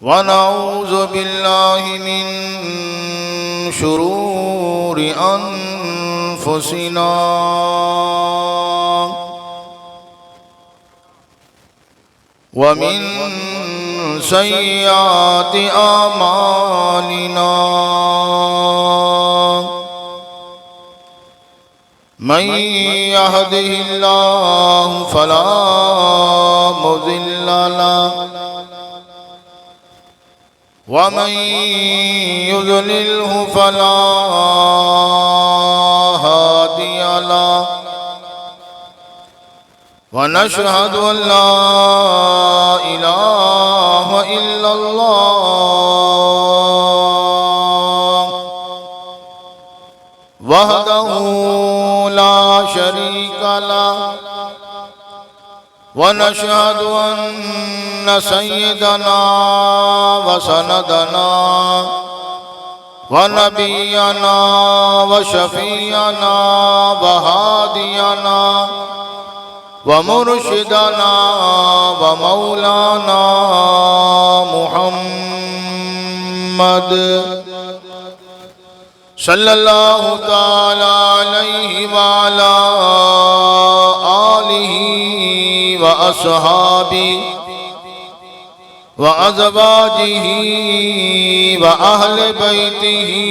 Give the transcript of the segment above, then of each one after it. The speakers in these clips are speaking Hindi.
वनऊज़ु बिल्लाहि मिन शुरूरि अनफुसिना व मिन सय्यिआति अमालिना मन यहदिहिल्लाहु फला मुज़िल्ल लहु व मन युज़लिल्हु फला हादिय लहु व नशहदु अन ला इलाहा इल्लल्लाह वहदहु ला शरीक लहु व नशहदु अन्न सय्यदना व सनदना व नबियना व शफीअना व हादियना व मुर्शिदना व मौलाना मुहम्मद सल्लल्लाहु ताला अलैहि व अला आलिहि व अस्हाबी व अज़वाजिही व अहले बैतिही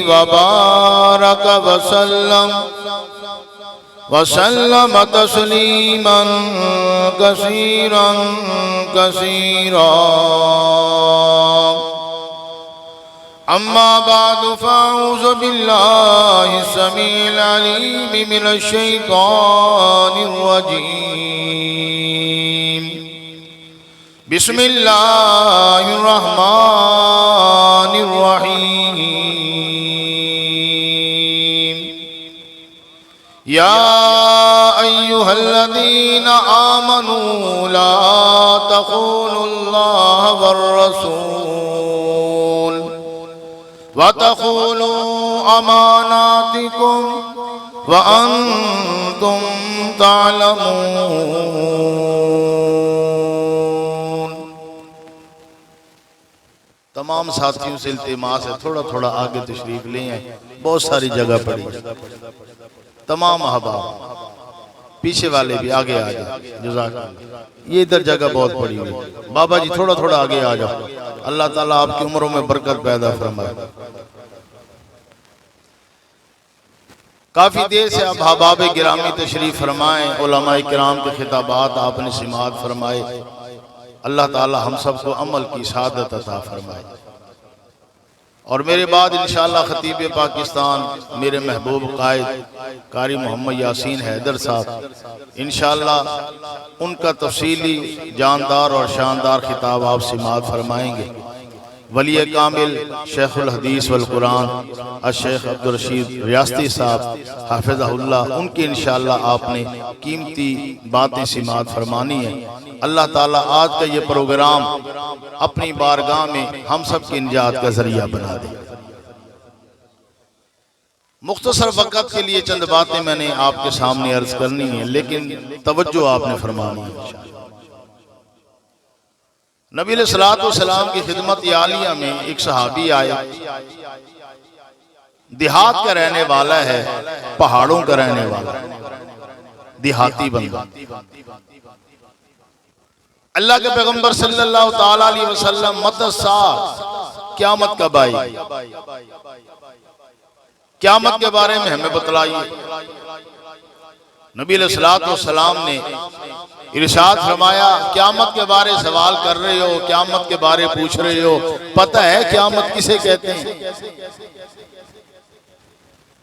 व बारक वसल्लम तस्लीमन कसीरन कसीरा। अम्मा बाद फ़अऊज़ु बिल्लाहि समीइल अलीम मिनश शैतानिर रजीम। बिस्मिल्लाहिर रहमानिर रहीम। या अय्युहल्लज़ीना आमनू ला तख़ूनुल्लाह वर्रसूल व तख़ूनू अमानातिकुम व अंतुम तालमून। तमाम साथियों से इल्तिमास है थोड़ा थोड़ा आगे तशरीफ ले आए, बहुत सारी जगह पड़ी। तमाम अहबाब पीछे वाले भी आगे आ जाओ, जज़ाकल्लाह। ये इधर जगह बहुत पड़ी हुई। बाबा जी थोड़ा थोड़ा आगे आ जाओ, अल्लाह ताला आपकी उम्रों में बरकत पैदा फरमाए। काफी देर से अब अहबाब गिरामी तशरीफ फरमाए, उलमाए किराम के खिताबात आपने सिमात फरमाए। अल्लाह ताला हम सबको अमल की शहादत अता फरमाए। और मेरे बाद इंशाअल्लाह खतीब पाकिस्तान मेरे महबूब कायद कारी मोहम्मद यासीन हैदर साहब इंशाअल्लाह उनका तफसीली जानदार और शानदार खिताब आप सिमात फरमाएंगे। वली कामिल शेखुल हदीस वल कुरान शेख अब्दुल रशीद रियासती साहब हाफिज़हुल्लाह, उनकी इंशाअल्लाह आपने कीमती बातें सिमात फरमानी है। अल्लाह ताला आज का ये प्रोग्राम अपनी बारगाह में हम सब की निजात का जरिया बना दे। मुख्तसर वक़्त के लिए चंद बातें मैंने आपके सामने अर्ज करनी है, लेकिन तवज्जो आपने फरमानी है। नबी अलैहिस्सलातु वस्सलाम की खिदमत आलिया में एक सहाबी आया, देहात का रहने वाला है, पहाड़ों का रहने वाला, देहाती बंदा। अल्लाह के पैगंबर सल्लल्लाहु ताला अलैहि वसल्लम मतसा क़यामत कब आई, क़यामत के बारे में हमें बतलाइए। नबी अलैहिस्सलातु वस्सलाम ने इरशाद फरमाया, क़यामत के बारे सवाल कर रहे हो, क़यामत के बारे पूछ रहे हो, पता है क़यामत किसे कहते हैं?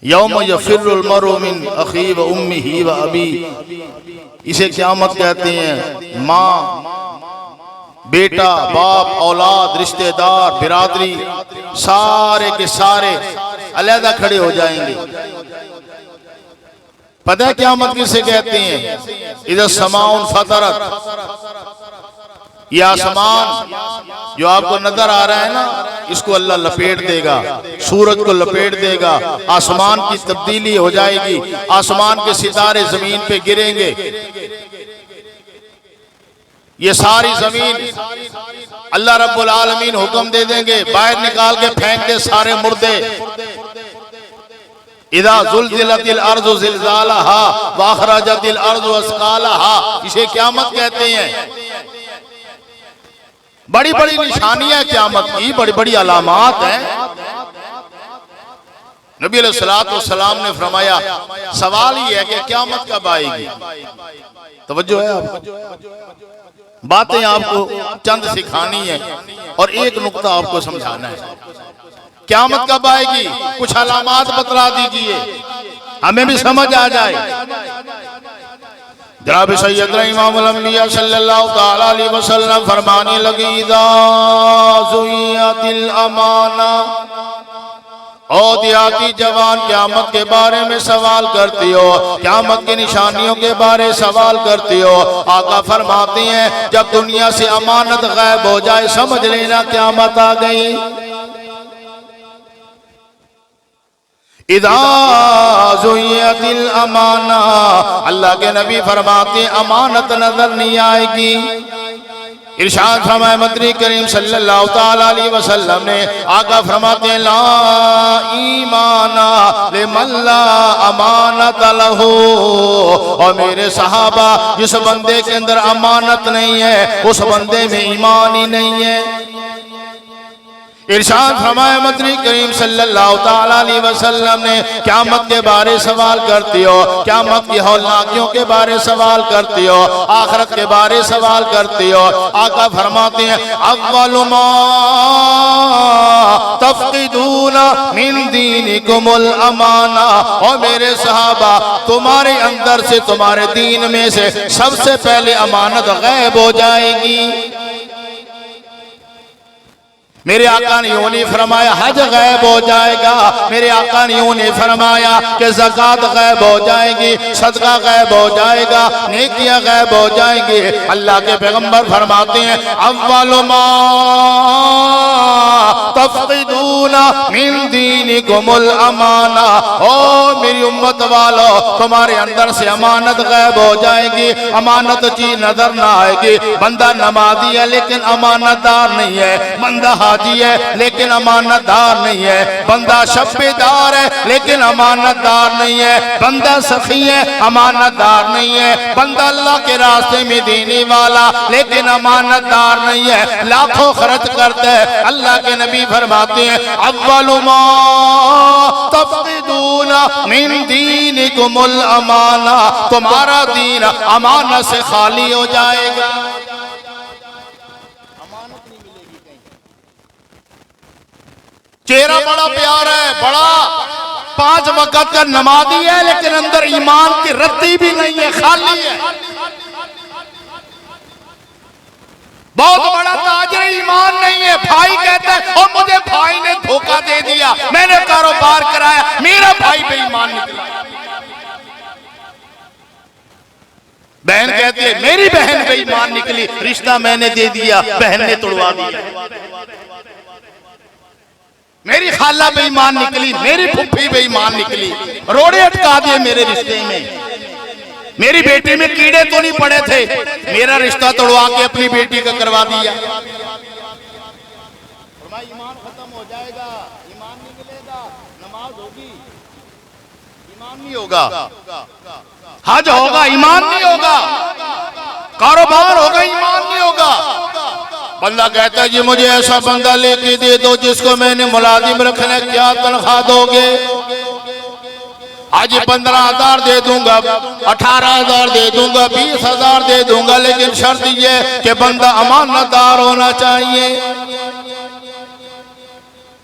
यौम यफिर्रुल मरउ मिन अखी व उम्मिही व अबी, इसे क़यामत कहते हैं। माँ, बेटा, बाप, औलाद, रिश्तेदार, बिरादरी सारे के सारे अलहदा खड़े हो जाएंगे। पता है क़यामत किसे कहते हैं? इधर समाउन फतरत, ये आसमान जो आपको नजर आ रहा है ना, इसको अल्लाह लपेट देगा, सूरज को लपेट देगा, आसमान की तब्दीली हो जाएगी, आसमान के सितारे जमीन पे गिरेंगे। ये सारी जमीन अल्लाह रब्बुल आलमीन हुक्म दे देंगे, बाहर निकाल के फेंक दे सारे मुर्दे। इदा जुल्जिलतिल अर्ज़ु ज़िलज़ालहा व अखरजतिल अर्ज़ु अस्क़ालहा, इसे क़यामत कहते हैं। बड़ी बड़ी निशानियां क़यामत की, बड़ी बड़ी अलामात हैं। नबी अलैहिस्सलातु वस्सलाम ने फरमाया, सवाल ही है कि क़यामत कब आएगी। तवज्जो है आपको, बातें आपको चंद सिखानी है और एक नुक्ता आपको समझाना है। क़यामत कब आएगी, कुछ अलामात बतला दीजिए, हमें भी समझ आ जाए। जनाब सैयदना इमामुल अंबिया सल्लल्लाहु तआला अलैहि वसल्लम फरमाने लगे, इज़ा ज़ुय्यतिल अमाना, ओ देहाती जवान क़यामत के बारे में सवाल करती हो, क़यामत की निशानियों के बारे सवाल करती हो। आका फरमाते हैं, जब दुनिया से अमानत गायब हो जाए समझ लेना क़यामत आ गई। इज़ा ज़ुय्यतिल अमाना, अल्लाह के नबी फरमाते अमानत नजर नहीं आएगी। इरशाद फरमाए मदनी करीम सल्लल्लाहु तआला अलैहि वसल्लम ने, आका फरमाते ला ईमाना लिमन ला अमानत लहू, और मेरे सहाबा जिस बंदे के अंदर अमानत नहीं है उस बंदे में ईमान ही नहीं है। इरशाद फरमाया मदनी करीम सल्लल्लाहु तआला अलैहि वसल्लम ने, क़यामत के बारे सवाल करती हो, क़यामत की हौलनाकियों के बारे सवाल करती हो, आखिरत के बारे सवाल करती हो। आका फरमाते हैं, अव्वलु मा तफ़क़िदूना मिन दीनिकुमुल अमाना, और मेरे सहाबा तुम्हारे अंदर से, तुम्हारे दीन में से सबसे पहले अमानत गायब हो जाएगी। मेरे आका ने यूं नहीं फरमाया हज गायब हो जाएगा, मेरे आका ने यूं नहीं फरमाया कि ज़कात गायब हो जाएगी, सदका गायब हो जाएगा, नेकियां गायब हो जाएंगी। अल्लाह के पैगंबर फरमाते हैं, अव्वलु मा तफ़क़िदूना मिन दीनिकुमुल अमाना, ओ मेरी उम्मत वालों तुम्हारे अंदर से अमानत गायब हो जाएगी, अमानत चीज नजर ना आएगी। बंदा नमाजी है लेकिन अमानतदार नहीं है, बंदा हाजी है लेकिन अमानतदार नहीं है, बंदा शब्बेदार है लेकिन अमानतदार नहीं है, बंदा सखी है अमानतदार नहीं है, बंदा अल्लाह के रास्ते में देने वाला लेकिन अमानतदार नहीं है, लाखों खर्च करता है। अल्लाह के नबी फरमाते हैं, अव्वलु मा तफ़क़िदूना मिन दीनिकुमुल अमाना, तुम्हारा दीन अमानत से खाली हो जाएगा। चेहरा बड़ा प्यारा है, बड़ा 5 वक्त का नमाजी है लेकिन अंदर ईमान की रत्ती भी नहीं है, खाली है। बहुत बड़ा ताजर ईमान नहीं है, भाई कहता है और मुझे भाई ने धोखा दे दिया, मैंने कारोबार कराया, मेरा भाई बेईमान निकला। बहन कहती है मेरी बहन बेईमान निकली, रिश्ता मैंने दे दिया, बहन ने तोड़वा दिया। मेरी खाला बेईमान निकली, मेरी फुफ्फी बेईमान निकली, रोड़े अटका दिए मेरे रिश्ते में। मेरी बेटी में कीड़े तो नहीं पड़े थे, मेरा रिश्ता तोड़वा के अपनी बेटी का करवा दिया। ईमान खत्म हो जाएगा, ईमान नहीं मिलेगा, नमाज होगी, ईमान नहीं होगा, हज होगा, ईमान नहीं होगा, कारोबार होगा, ईमान नहीं होगा। बंदा कहता है जी मुझे ऐसा बंदा लेके दे दो जिसको मैंने मुलाजिम रखना, क्या तनख्वाह दोगे? आज 15,000 दे दूंगा, 18,000 दे दूंगा, 20,000 दे दूंगा, लेकिन शर्त ये कि बंदा अमानतदार होना चाहिए।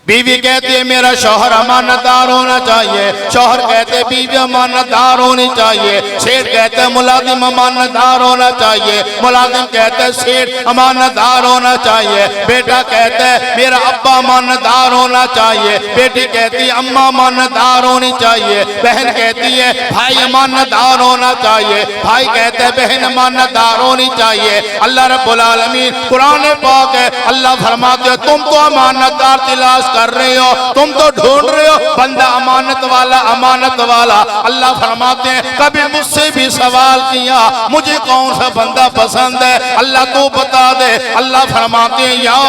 बीवी कहती है मेरा शौहर अमानतदार होना चाहिए, शौहर कहते बीवी अमानतदार होनी चाहिए, सेठ कहते हैं मुलाजिम अमानतदार होना चाहिए, मुलाजिम कहते हैं सेठ अमानतदार होना चाहिए, बेटा कहता है मेरा अब्बा अमानतदार होना चाहिए, बेटी कहती है अम्मा अमानतदार होनी चाहिए, बहन कहती है भाई अमानतदार होना चाहिए, भाई कहते हैं बहन अमानतदार होनी चाहिए। अल्लाह रब्बुल आलमीन कुरान पाक है, अल्लाह फरमाते हैं तुम तो अमानतदार तलाश कर रहे हो, तुम तो ढूंढ रहे हो बंदा अमानत वाला, अमानत वाला। अल्लाह फरमाते हैं कभी मुझसे भी सवाल किया मुझे कौन सा बंदा पसंद है, अल्लाह तू बता दे। अल्लाह फरमाते हैं या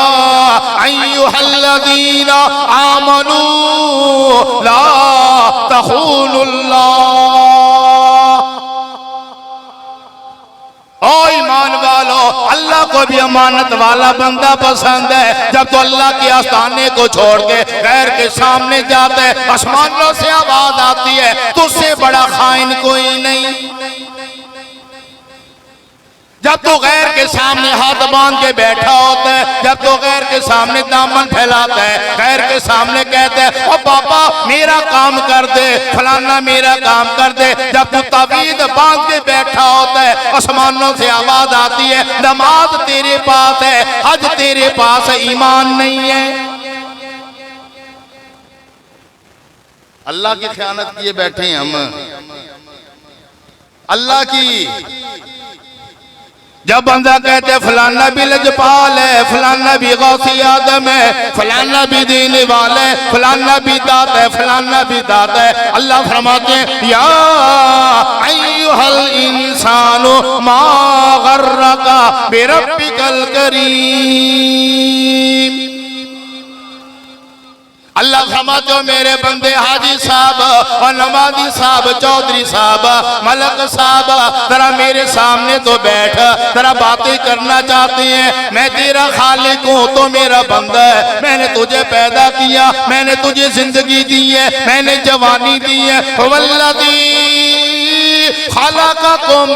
अय्युहल्लज़ीना आमनू ला तख़ूनुल्लाह, ओ ईमान वालो, अल्लाह को भी अमानत वाला बंदा पसंद है। जब तो अल्लाह के आस्थाने को छोड़ के गैर के सामने जाते है, आसमानों से आवाज आती है तुझसे बड़ा खाइन कोई नहीं। जब तो गैर के सामने हाथ बांध के बैठा होता है, जब तो गैर के सामने दामन फैलाता है, गैर के सामने कहता है ओ पापा मेरा काम कर दे, फलाना मेरा काम कर दे। जब तू तावीज़ बांध के बैठा होता है, आसमानों से आवाज आती है नमाज तेरे पास है, हज तेरे पास है, ईमान नहीं है। अल्लाह की ख़यानत किए बैठे हैं हम, अल्लाह की। जब बंदा कहते फलाना भी लजपाल है, फलाना भी गौसी आदम है, फलाना भी देने वाला है, फलाना भी दाता है, फलाना भी दाता है, अल्लाह फरमाते हैं या अय्युहल इंसानु मा गर्रका बिरब्बिकल करीम। अल्लाह फरमाते हो मेरे बंदे हाजी साहब और नमाजी साहब, चौधरी साहब, मलक साहब, जरा मेरे सामने तो बैठ, जरा बातें करना चाहते हैं। मैं तेरा खालिक हूँ तो मेरा बंदा है, मैंने तुझे पैदा किया, मैंने तुझे जिंदगी दी है, मैंने जवानी दी है। वल्लज़ी खलक़कुम,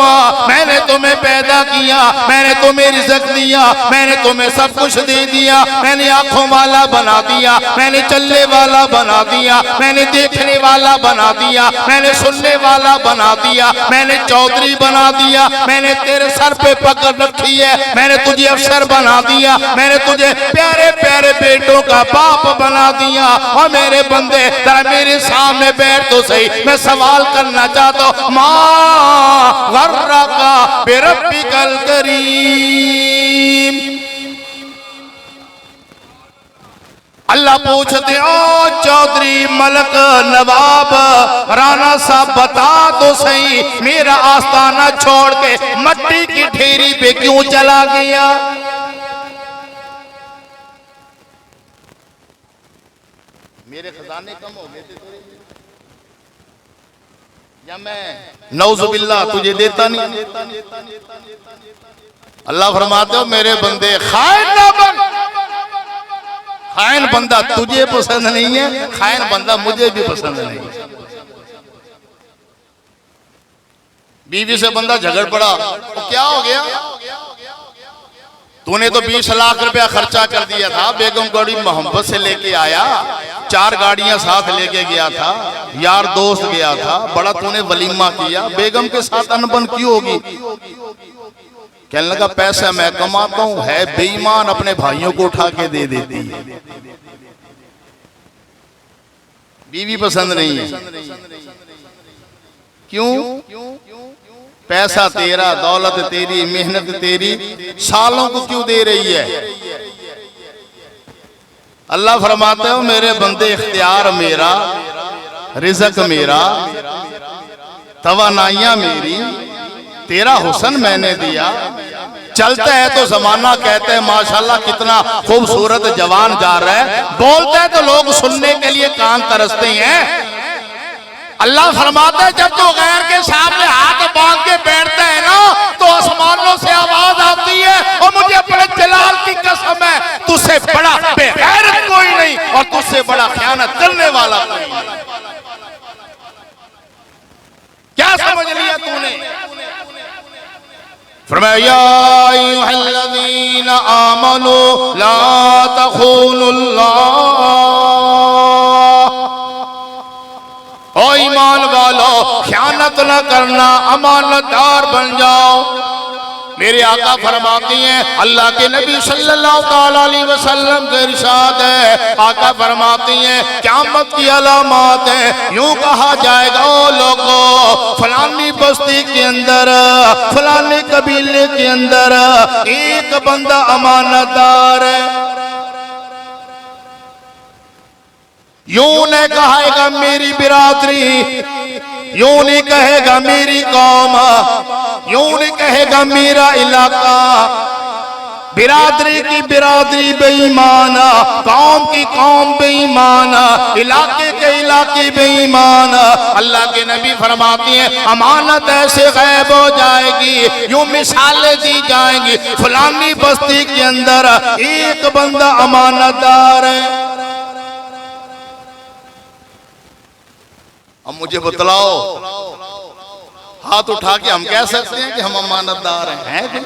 मैंने तुम्हें पैदा किया, मैंने तुम्हें रिज़्क़ दिया, मैंने तुम्हें सब कुछ दे दिया, मैंने आंखों वाला बना दिया, मैंने चलने वाला बना दिया, मैंने देखने वाला बना दिया, मैंने सुनने वाला बना दिया, मैंने चौधरी बना दिया, मैंने तेरे सर पे पकड़ रखी है, मैंने तुझे अफसर बना दिया, मैंने तुझे प्यारे प्यारे बेटों का बाप बना दिया। और मेरे बंदे जरा मेरे सामने बैठ तो सही, मैं सवाल करना चाहता हूँ माँ गर्रका बिरब्बिकल करीम। अल्लाह पूछते ओ चौधरी, मलक, नवाब, राणा साहब बता तो सही मेरा आस्थाना छोड़ के मट्टी की ढेरी पे क्यों चला गया? मेरे खजाने कम हो गए थे या मैं नौजुबिल्लाह तुझे देता नहीं? अल्लाह फरमाते हो मेरे बंदे खाइन ना बन। खाइन बंदा तुझे पसंद नहीं है, खाइन बंदा मुझे भी पसंद नहीं है। बीवी से बंदा झगड़ पड़ा तो क्या हो गया? तूने तो 20 लाख रुपया खर्चा कर दिया था, बेगम बड़ी मोहब्बत से लेके आया, 4 गाड़ियां साथ लेके गया था, यार दोस्त गया था, बड़ा तूने वलीमा किया, बेगम के साथ अनबन क्यों होगी? कहने लगा पैसा मैं कमाता हूं, है बेईमान, अपने भाइयों को उठा के दे देती है। बीवी पसंद नहीं है, क्यों? पैसा तेरा, दौलत तेरी, मेहनत तेरी, सालों को क्यों दे रही है? अल्लाह फरमाते हो मेरे बंदे इख्तियार मेरा, रिज़्क़ मेरा, तवानाइयां मेरी, तेरा हुस्न मैंने दिया। चलता है तो जमाना कहते हैं माशाल्लाह कितना खूबसूरत जवान जा रहा है, बोलता है तो लोग सुनने के लिए कान तरसते हैं। अल्लाह फरमाता है जब तो गैर के सामने हाथ बांध के बैठता है ना तो आसमानों से आवाज आती है और मुझे अपने जलाल की कसम है तुझसे बड़ा बेगैरत कोई नहीं और तुझसे बड़ा खयानत करने वाला कोई नहीं। क्या समझ लिया तूने? फरमाया अय्युहल्लज़ीना आमनू ला तख़ूनुल्लाह, ओ ईमान वालो ख़यानत न करना, अमानतदार बन जाओ। मेरे आका फरमाती हैं, अल्लाह के नबी सल्लल्लाहु अलैहि वसल्लम के इरशाद है, आका फरमाती हैं क़यामत की अलामत है, यूं कहा जाएगा ओ लोगों फलानी बस्ती के अंदर, फलाने कबीले के अंदर एक बंदा अमानतदार है। यूं नहीं कहेगा मेरी बिरादरी, यूं नहीं कहेगा मेरी कौम, यूं नहीं कहेगा मेरा इलाका। बिरादरी की बिरादरी बेईमान, कौम की कौम बेईमान, इलाके के इलाके बेईमान। अल्लाह के नबी फरमाती हैं अमानत ऐसे गायब हो जाएगी, यूं मिसालें दी जाएंगी। फलानी बस्ती के अंदर एक बंदा अमानतदार है। अब मुझे बतलाओ, हाथ उठा के हम कह सकते हैं कि हम अमानतदार हैं?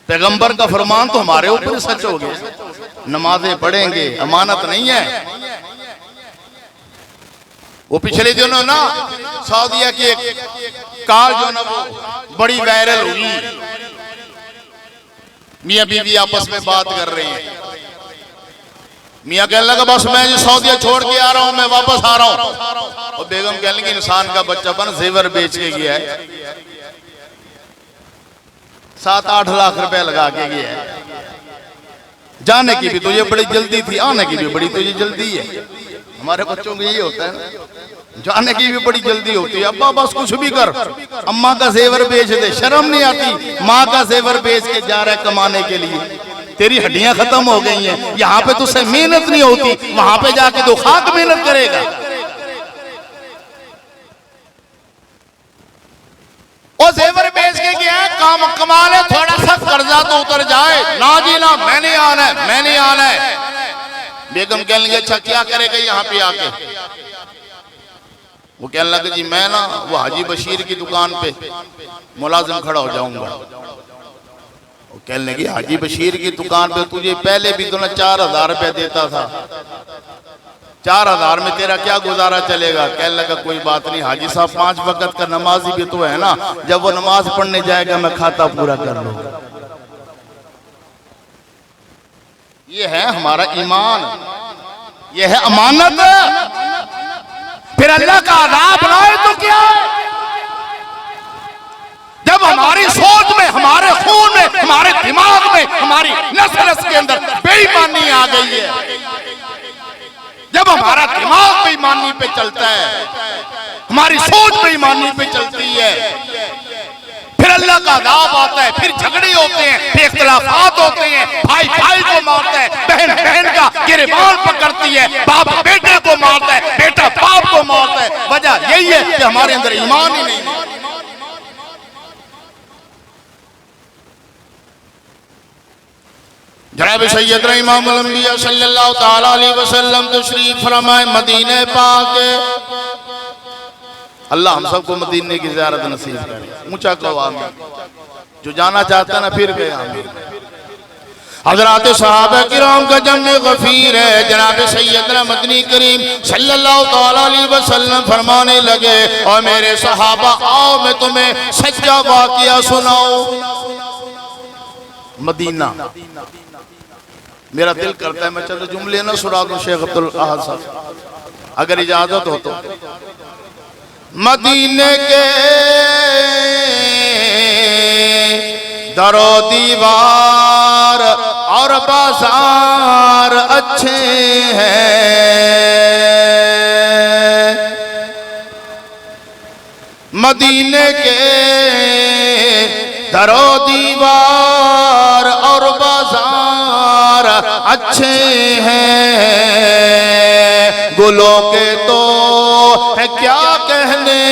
पैगंबर का फरमान तो हमारे ऊपर सच हो गया, नमाजें पढ़ेंगे, अमानत नहीं है। वो पिछले दिनों ना सऊदीया की एक कार जो ना वो बड़ी वायरल हुई, मियां बीवी आपस में बात कर रहे हैं। मियां कहने लगा बस मैं सऊदीया छोड़ के आ रहा हूं, मैं वापस आ रहा हूं। और बेगम कहने लगी इंसान का बच्चा बन जेवर बेच के गया है, 7-8 लाख रुपए लगा के गया है। जाने की भी तुझे बड़ी जल्दी थी, आने की भी बड़ी तुझे जल्दी है। हमारे बच्चों को यही होता है ना, जाने की भी बड़ी जल्दी होती है। अब्बा बस कुछ भी कर, अम्मा का जेवर बेच दे, शर्म नहीं आती? माँ का जेवर बेच के जा रहा है कमाने के लिए, तेरी हड्डियां खत्म हो गई हैं। यहाँ पे तुझसे मेहनत नहीं होती, वहां पे जाके तो खाक मेहनत करेगा। वो जेवर बेच के गया है, काम कमा ले, थोड़ा सा कर्जा तो उतर जाए। ना जी ना, मैं नहीं आना है, मैं नहीं आना है। बेगम कहने लगे अच्छा क्या करेगा यहाँ पे आके? वो कहने लगे जी मैं ना वो हाजी बशीर की दुकान पे मुलाजिम खड़ा हो जाऊंगा। वो कहने लगे हाजी बशीर की दुकान पे तुझे पहले भी तो ना 4000 रुपया देता था, 4000 में तेरा क्या गुजारा चलेगा? कहने लगा कोई बात नहीं हाजी साहब, 5 वक्त का नमाजी भी तो है ना, जब वो नमाज पढ़ने जाएगा मैं खाता पूरा कर लूंगा। ये है हमारा ईमान, ये है अमानत। फिर अल्लाह का अज़ाब लाए तो क्या है? जब हमारी सोच में, हमारे खून में, हमारे दिमाग में, हमारी नस-नस के अंदर बेईमानी आ गई है, जब हमारा दिमाग बेईमानी पे चलता है, हमारी सोच बेईमानी पे चलती है, फिर अल्लाह का अज़ाब आता है, फिर झगड़े होते हैं, फिर इख्तिलाफात होते हैं, भाई भाई को मारता है, बहन बहन का गिरबान पकड़ती है, बाप बेटे को मारता है, बेटा बाप को मारता है। वजह यही है कि हमारे अंदर ईमान ही नहीं है। जनाब सैयदना इमाम अल-अंबिया सल्लल्लाहु तआला अलैहि वसल्लम तशरीफ फरमाए मदीने पाक। अल्लाह हम सबको मदीने की ज़ियारत नसीब करे। ऊंचा कहो आमीन। जो जाना चाहता ना फिर गए आमीन। हज़रात सहाबा किराम का जम्मे गफीर है। जनाब सैयदना मदनी करीम सल्लल्लाहु तआला अलैहि वसल्लम फरमाने लगे और मेरे सहाबा आओ मैं तुम्हें सच्चा वाक़िया सुनाऊं। मदीना मेरा दिल करता है मैं चलो जुमले ना सुना दूं शेख अब्दुल अहद साहब, अगर इजाजत हो तो। मदीने के दरो दीवार और बाजार अच्छे हैं, मदीने के दरो दीवार और बाजार अच्छे हैं, गुलों के तो है क्या कहने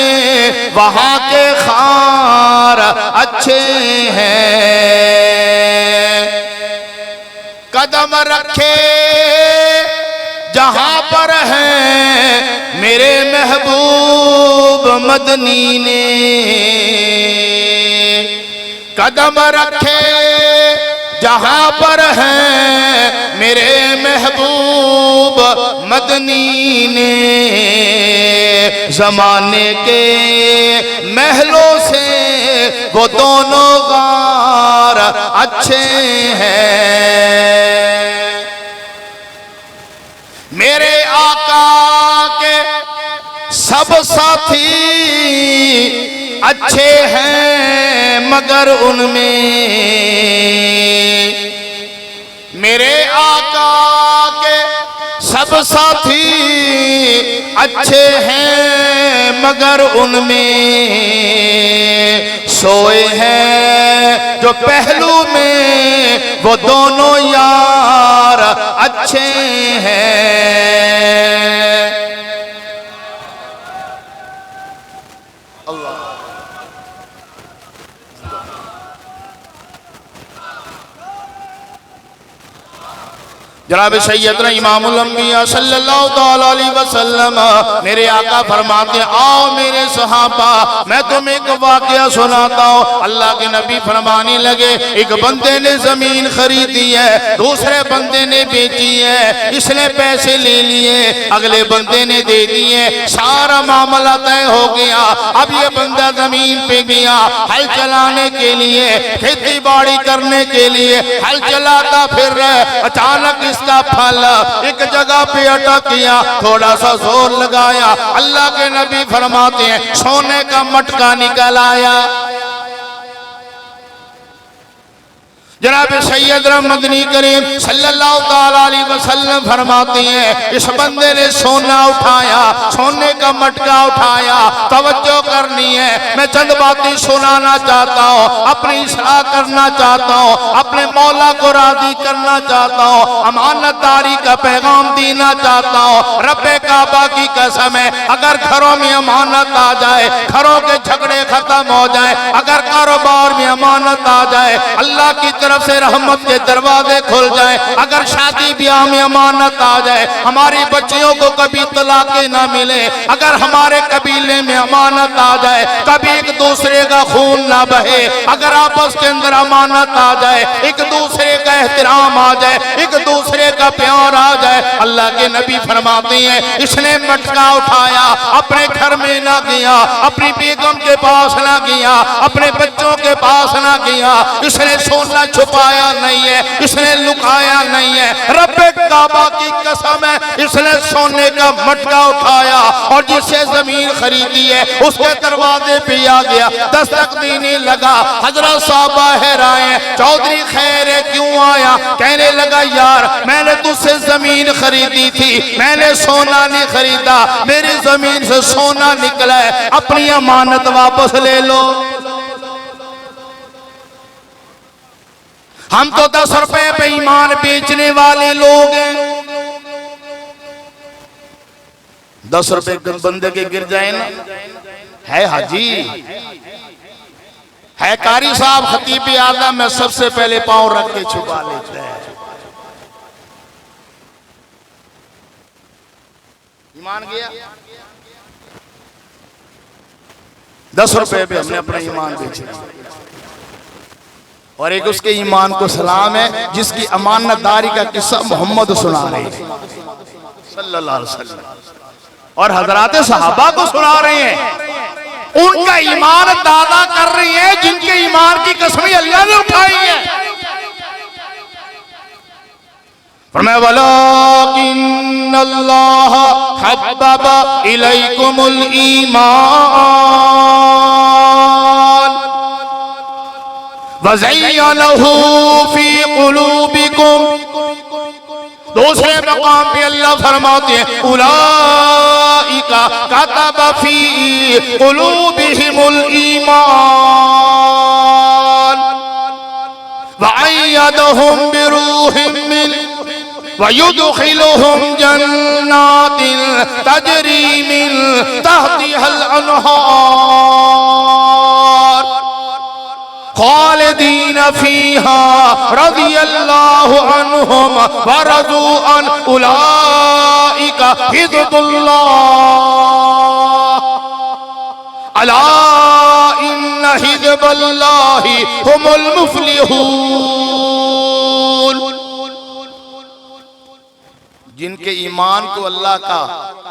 वहाँ के खार अच्छे हैं। कदम रखे जहाँ पर है मेरे महबूब मदनी ने, कदम रखे जहाँ पर है मेरे महबूब मदनी ने, ज़माने के महलों से वो दोनों गार अच्छे हैं। मेरे आका के सब साथी अच्छे हैं मगर उनमें मेरे आका सब साथी अच्छे हैं मगर उनमें सोए हैं जो पहलू में वो दोनों यार अच्छे हैं। जनाब सैयदना इमामुल अंबिया सल्लल्लाहु तआला अलैहि वसल्लम मेरे आका फरमाते हैं, आओ मेरे सहाबा मैं तुम्हें एक वाकया सुनाता हूँ। अल्लाह के नबी फरमाने लगे, एक बंदे ने जमीन खरीदी है, दूसरे बंदे ने बेची है, इसने पैसे ले लिए, अगले बंदे ने दे दिए, सारा मामला तय हो गया। अब ये बंदा जमीन पे गया हल चलाने के लिए, खेती बाड़ी करने के लिए हल चलाता फिर रहे, अचानक इसका फल एक जगह पे अटक गया, थोड़ा सा जोर लगाया, अल्लाह के नबी फरमाते हैं सोने का मटका निकल आया। जनाब सैयदना मदनी करीम सल्लल्लाहु तआला अलैहि वसल्लम फरमाते हैं, इस बंदे ने सोना उठाया, सोने का मटका उठाया। तवज्जो करनी है, मैं चंद बातें सुनाना चाहता हूँ, अपनी इस्लाह करना चाहता हूँ, अपने मौला को राजी करना चाहता हूँ, अमानतदारी का पैगाम देना चाहता हूँ। रब्बे काबा की कसम है, अगर घरों में अमानत आ जाए, घरों के झगड़े खत्म हो जाए, अगर कारोबार में अमानत आ जाए, अल्लाह की तरफ से रहमत के दरवाजे खुल जाए, अगर शादी ब्याह में अमानत आ जाए, हमारी बच्चियों को कभी तलाक़ें ना मिले, अगर हमारे कबीले में अमानत आ जाए, कभी एक दूसरे का खून ना बहे, अगर आपस के अंदर अमानत आ जाए, एक दूसरे का एहतराम आ जाए, एक दूसरे का प्यार आ जाए। अल्लाह के नबी फरमाते हैं, इसने मटका उठाया, अपने घर में ना गया, अपनी बेगम के पास ना गया, अपने बच्चों के पास ना गया, इसने सोना छुपाया नहीं है, इसने लुकाया नहीं है। रब्बे काबा की कसम है, इसने सोने का मटका उठाया और जिससे जमीन खरीदी है उसके दरवाजे पे आ गया, दस्तक देने लगा। हजरत साहब बाहर आए, चौधरी खैर है क्यों आया? कहने लगा, यार मैंने तुझसे जमीन खरीदी थी, मैंने सोना नहीं खरीदा, मेरी जमीन से सोना निकला है, अपनी अमानत वापस ले लो। हम तो 10 रुपए पे ईमान बेचने वाले लोग हैं। 10 रुपए बंदे के गिर जाए ना, है हाजी, है कारी साहब, खतीब आज़म में सबसे पहले पांव रख के छुपा लेते हैं। ईमान गया, 10 रुपए पे हमने अपना ईमान बेचा। और एक उसके ईमान को सलाम है जिसकी अमानतदारी का किस्सा मोहम्मद सुना रहे हैं सल्लल्लाहु अलैहि वसल्लम, और हजरात सहाबा को सुना रहे हैं। उनका ईमान दादा कर रही है जिनके ईमान की कसमें अल्लाह ने उठाई है। फरमाया, वलाकिन्नल्लाह हब्बबा इलैकुमुल ईमान वज़य्यनहु फी क़ुलूबिकुम। दूसरे मकाम पे अल्लाह फरमाते हैं, उलाइका कतब फी क़ुलूबिहिमुल ईमान वअय्यदहुम बिरूहिम मिन्हु वयुदखिलुहुम जन्नातिन तजरी मिन तहतिहल अनहार खालिदीन फीहा रज़ियल्लाहु अन्हुम व रज़ू अन उलाइका हिज़्बुल्लाह अला इन्न हिज़्बल्लाहि हुमुल मुफ़्लिहून। जिनके ईमान को अल्लाह का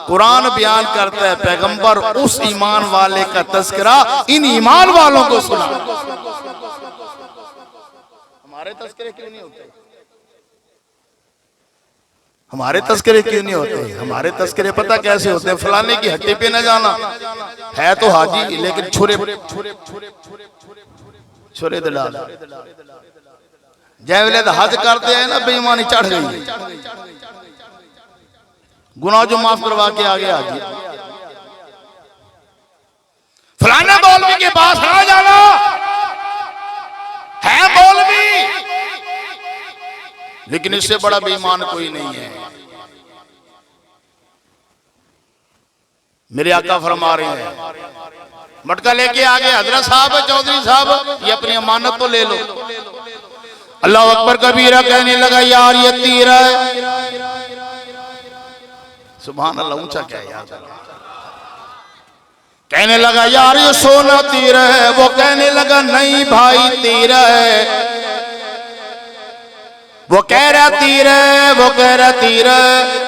कुरान बयान करता है, पैगंबर उस ईमान वाले का तज़किरा इन ईमान वालों को सुना। हमारे तज़किरे क्यों नहीं होते? हमारे तज़किरे क्यों नहीं होते? हमारे तज़किरे पता कैसे होते हैं? फलाने की हट्टी पे न जाना है तो हाजी, लेकिन छुरे दला जय हज करते हैं ना, बेईमानी चढ़ गई। गुनाह जो माफ करवा के आगे आ जाए। फलाने मौलवी के पास ना जाना है मौलवी, लेकिन इससे बड़ा बेईमान कोई नहीं है। मेरे आका फरमा रहे हैं, मटका लेके आ गए हजरत साहब, चौधरी साहब, ये अपनी अमानत तो ले लो। अल्लाह अकबर कबीरा कहने लगा, यार ये तीर है। सुभान अल्लाह, ऊंचा क्या है यार। कहने लगा, यार ये सोना तीर है। वो कहने लगा, नहीं भाई तीर है। वो कह रहा तीर है, वो कह रहा तीर है।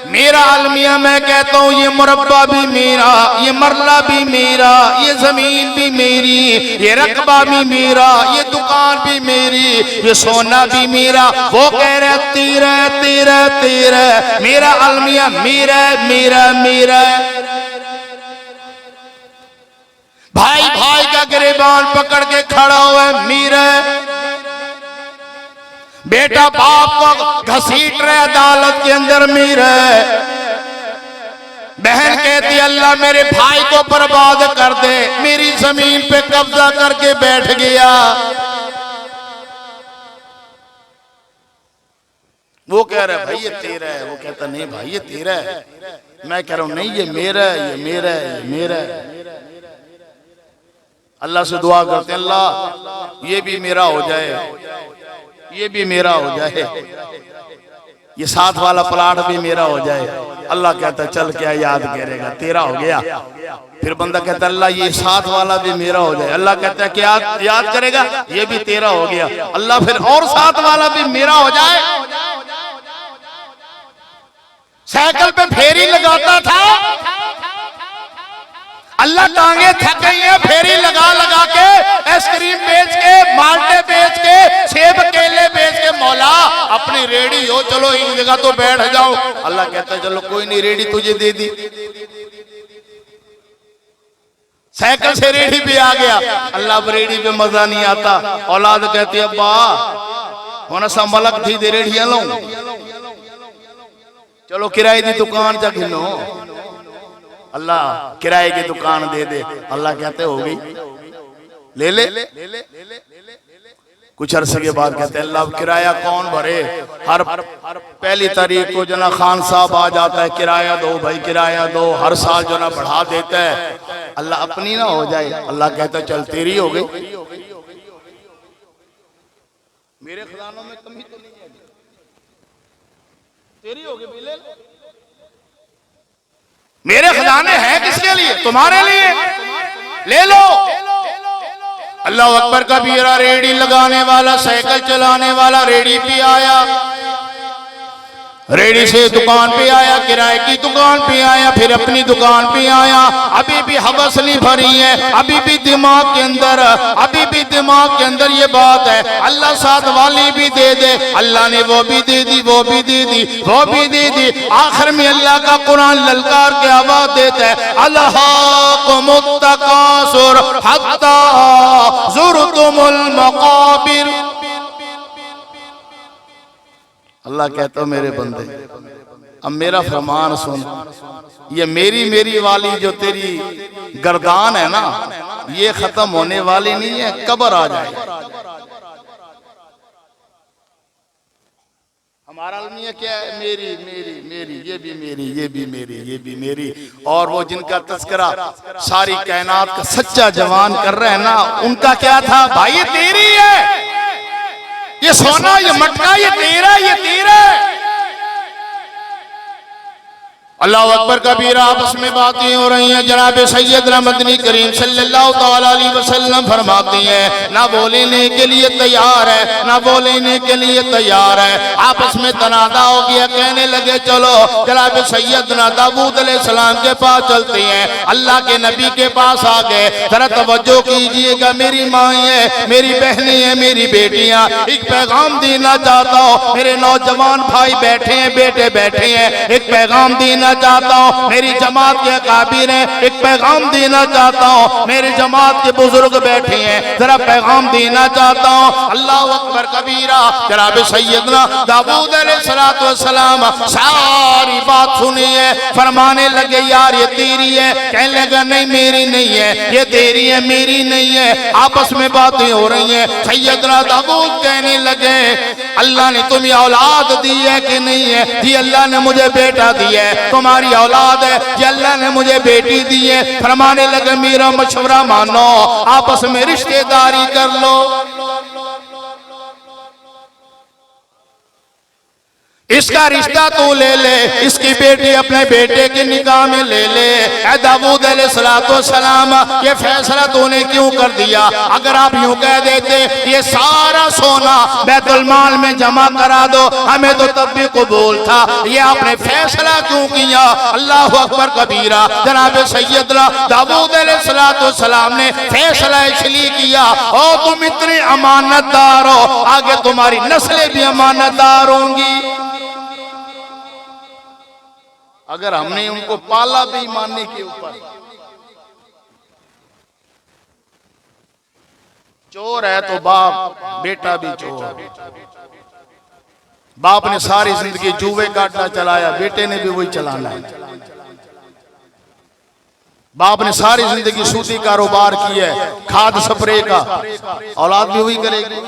मेरा अलमिया मैं कहता हूँ, ये मुरब्बा भी मेरा, ये मरला भी मेरा, ये जमीन भी मेरी, ये रकबा भी मेरा, ये दुकान भी मेरी, ये सोना भी मेरा। वो कह रहा तीर है, तीर है, तीर है। मेरा अलमिया मेरा, मेरा, मेरा। भाई भाई का गिरबान पकड़ के खड़ा हुआ है, मेरा। बेटा बाप को घसीट रहे अदालत के अंदर, मेरा। बहन कहती, अल्लाह मेरे भाई को बर्बाद कर दे, मेरी जमीन पे कब्जा करके बैठ गया। वो कह रहा है, भाई ये तेरा है। वो कहता, नहीं भाई ये तेरा है। मैं कह रहा हूं, नहीं ये मेरा है, ये मेरा है, ये मेरा है। अल्लाह से दुआ करते, अल्लाह ये भी मेरा हो जाए, ये भी मेरा हो जाए, ये साथ वाला प्लाट भी मेरा हो जाए। अल्लाह कहता, चल क्या याद करेगा, तेरा हो गया। फिर बंदा कहता, अल्लाह ये साथ वाला भी मेरा हो जाए। अल्लाह कहता है, क्या याद करेगा, ये भी तेरा हो गया। अल्लाह फिर और साथ वाला भी मेरा हो जाए। साइकिल पे फेरी लगाता था, अल्लाह टांगे थक गई है, फेरी लगा लगा के, आइसक्रीम बेच के, माल्टे बेच के, सेब केले बेच के, मौला अपनी रेडी हो, चलो एक जगह तो बैठ जाओ। अल्लाह कहता है, चलो कोई नहीं, रेडी तुझे दे दी। साइकिल से रेडी पे आ गया। अल्लाह रेडी पे मजा नहीं आता। औलाद कहती है, अब्बा होना सा मलक थी दे रेडिया लो, चलो किराए की दुकान जा गिनो। अल्लाह किराए की दुकान दे दे। अल्लाह कहते हो गई, ले ले। कुछ अरसे के बाद कहते हैं, अल्लाह किराया कौन भरे। हर पहली तारीख को जना खान साहब आ जाता है, किराया दो भाई, किराया दो। हर साल जो ना बढ़ा देता है। अल्लाह अपनी ना हो जाए। अल्लाह कहता है, चल तेरी हो गई, मेरे खजानों में कमी तो नहीं है, तेरी हो गई, ले ले। मेरे खजाने हैं किसके लिए, तुम्हारे लिए, ले लो। अल्लाह अकबर कबीरा। रेडी लगाने वाला, साइकिल चलाने वाला रेडी पे आया, रेडी से दुकान पे आया, किराए की दुकान पे आया, फिर अपनी दुकान पे आया। अभी भी हवस नहीं भरी है, अभी भी दिमाग के अंदर, अभी भी दिमाग के अंदर ये बात है, अल्लाह साथ वाली भी दे दे। अल्लाह ने वो भी दे दी, वो भी दे दी, वो भी दे दी। आखिर में अल्लाह का कुरान ललकार के आवाज देता है, अल्हाकुमुत तकासुर हत्ता ज़ुरतुमुल मक़ाबिर। अल्लाह कहता है, मेरे बंदे अब मेरा फरमान सुन, ये मेरी वाली जो तेरी गर्दान है ना, ये खत्म होने वाली नहीं है, कब्र आ जाए। हमारा अलमिया क्या है, मेरी मेरी मेरी, ये भी मेरी, ये भी मेरी, ये भी मेरी। और वो जिनका तस्करा सारी कायनात का सच्चा जवान कर रहे हैं ना, उनका क्या था, भाई ये तेरी है, ये सोना, ये मटका, ये तेरा, ये तेरा। अल्लाह अकबर कबीरा। आपस में बातें हो रही हैं। जनाब सैयदना मदनी करीम सल्लल्लाहु तआला अलैहि वसल्लम फरमाती हैं, ना बोलने के लिए तैयार है, ना बोलने के लिए तैयार है। आपस में तनादा हो गया, कहने लगे चलो जनाब सैयदना दाऊद अलैहिस्सलाम के पास चलते हैं। अल्लाह के नबी के पास आ गए। जरा तवज्जो कीजिएगा, मेरी माँ है, मेरी बहनें हैं, मेरी बेटियां, एक पैगाम देना चाहता हूँ। मेरे नौजवान भाई बैठे हैं, बेटे बैठे हैं, एक पैगाम देना देना चाहता हूँ, मेरी जमात के अकाबिर हैं, एक पैगाम देना चाहता हूँ, मेरी जमात के बुजुर्ग बैठे हैं, जरा पैगाम देना चाहता हूँ। अल्लाह अकबर कबीरा। जनाब सैयदना दाऊद अलैहिस्सलाम सारी बात सुनी है, फरमाने लगे यार ये तेरी है, कहने लगा नहीं मेरी नहीं है, ये तेरी है मेरी नहीं है। आपस में बातें हो रही हैं। सैयदना दाऊद कहने लगे अल्लाह ने तुम्हें औलाद दी है कि नहीं है? जी अल्लाह ने मुझे बेटा दिया है। तुम्हारी औलाद है? जी अल्लाह ने मुझे बेटी दी है। फरमाने लगे मेरा मशवरा मानो, आपस में रिश्तेदारी कर लो। इसका रिश्ता तू ले ले, इसकी बेटी अपने बेटे के निकाह में ले ले। ऐ दाऊद अलैहिस्सलाम ये फैसला तूने क्यों कर दिया? अगर आप यूं कह देते ये सारा सोना बैतुल माल में जमा करा दो, हमें तो तब भी कबूल था। ये आपने फैसला क्यों किया? अल्लाह अकबर कबीरा। जनाब सैयदना दाऊद अलैहिस्सलाम ने फैसला इसलिए किया और तुम इतने अमानतदार हो, आगे तुम्हारी नस्लें भी अमानतदार होंगी। अगर हमने उनको पाला भी मानने के ऊपर। चोर है तो बाप, बेटा भी चोर। बाप ने सारी जिंदगी जुए का अड्डा चलाया, बेटे ने भी वही चलाना है। बाप ने सारी जिंदगी सूदी कारोबार किया है, खाद स्प्रे का, औलाद भी वही करेगी।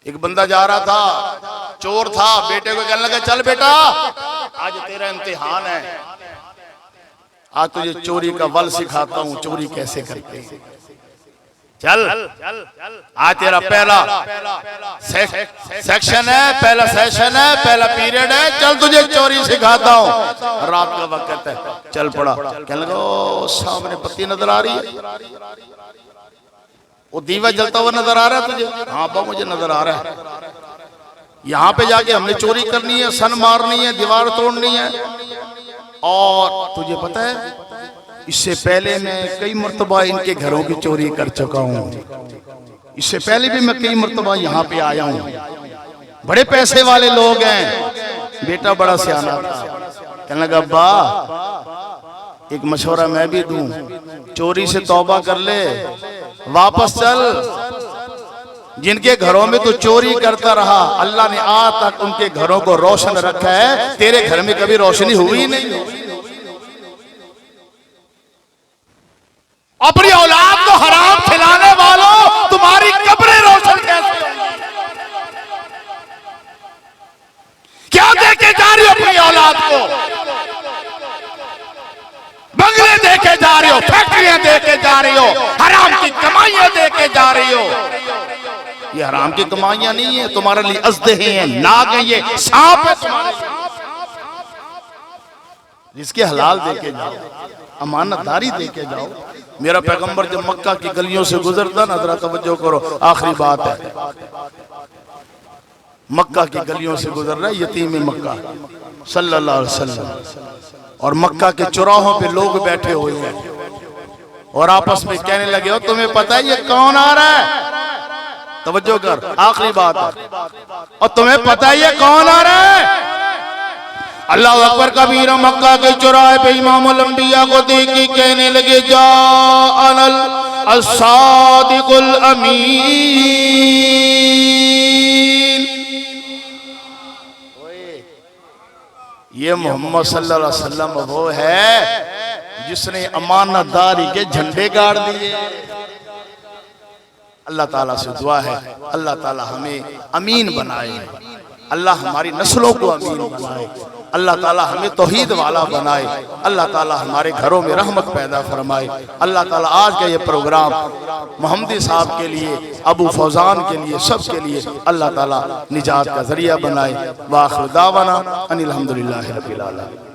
एक बंदा जा रहा था, चोर था, बेटे को कहने लगा चल बेटा आज तेरा इम्तिहान है, आज तुझे चोरी का वल सिखाता हूं, चोरी कैसे करते हैं। चल आज तेरा पहला सेक्शन है, पहला सेशन है, पहला पीरियड है, चल तुझे चोरी सिखाता हूं। रात का वक्त है, चल पड़ा। कहने लगा ओ सामने बत्ती नजर आ रही है, वो दीवा जलता हुआ नजर आ रहा है तुझे? हाँ बा मुझे नजर आ रहा है। यहाँ पे जाके हमने चोरी करनी है, सन मारनी है, दीवार तोड़नी है। और तुझे पता है इससे पहले मैं कई मर्तबा इनके घरों की चोरी कर चुका हूँ, इससे पहले भी मैं कई मर्तबा यहाँ पे आया हूँ। बड़े पैसे वाले लोग हैं। बेटा बड़ा सियाना था, कहने लगा अब्बा एक मशवरा मैं भी दूं, चोरी से तौबा कर ले, वापस चल। जिनके घरों में तू चोरी करता रहा अल्लाह ने आज तक उनके घरों को रोशन रखा है, तेरे घर में कभी रोशनी हुई नहीं। अपनी औलाद को हराम खिलाने वालों तुम्हारी कब्रें रोशन कैसे होंगी? क्या देके जा रही हो अपनी औलाद को? बंगले देके जा रही हो, फैक्ट्रियां देके जा रही हो, हराम की कमाइयां देके जा रही हो। ये हराम की कमाइयां नहीं है, तुम्हारे लिए अज़दे हैं, नाग है, ये सांप है तुम्हारे लिए। जिसके हलाल देके जाओ, अमानतदारी देके जाओ। मेरा पैगंबर जब मक्का की गलियों से गुजरता ना, जरा तवज्जो करो, आखिरी बात है, मक्का की गलियों से गुजर रहा है यतीम मक्का सल्लल्लाहु अलैहि वसल्लम, और मक्का के चौराहों पे लोग बैठे हुए हैं और आपस में कहने लगे हो तुम्हें पता है ये कौन आ रहा है? तवज्जो कर, आखिरी बात है, और तुम्हें पता है ये कौन आ रहा है? अल्लाह अकबर कबीर। मक्का के चौराहे पे इमामुल अंबिया को देख के कहने लगे जा अनल अस्सादिकुल अमीन। ये मोहम्मद सल्लल्लाहु अलैहि वसल्लम वो है जिसने अमानतदारी के झंडे गाड़ दिए। अल्लाह ताला से दुआ है अल्लाह ताला हमें अमीन बनाए, अल्लाह हमारी नस्लों को अमीन बनाए, अल्लाह ताला हमें तौहीद वाला बनाए, अल्लाह ताला हमारे घरों में रहमत पैदा फरमाए। अल्लाह ताला आज का ये प्रोग्राम मोहम्मदी साहब के लिए, अबू फौजान के लिए, सब के लिए अल्लाह ताला निजात का जरिया बनाए। व आखिर दावाना अनिल हम्दुलिल्लाहि रब्बिल आलमीन।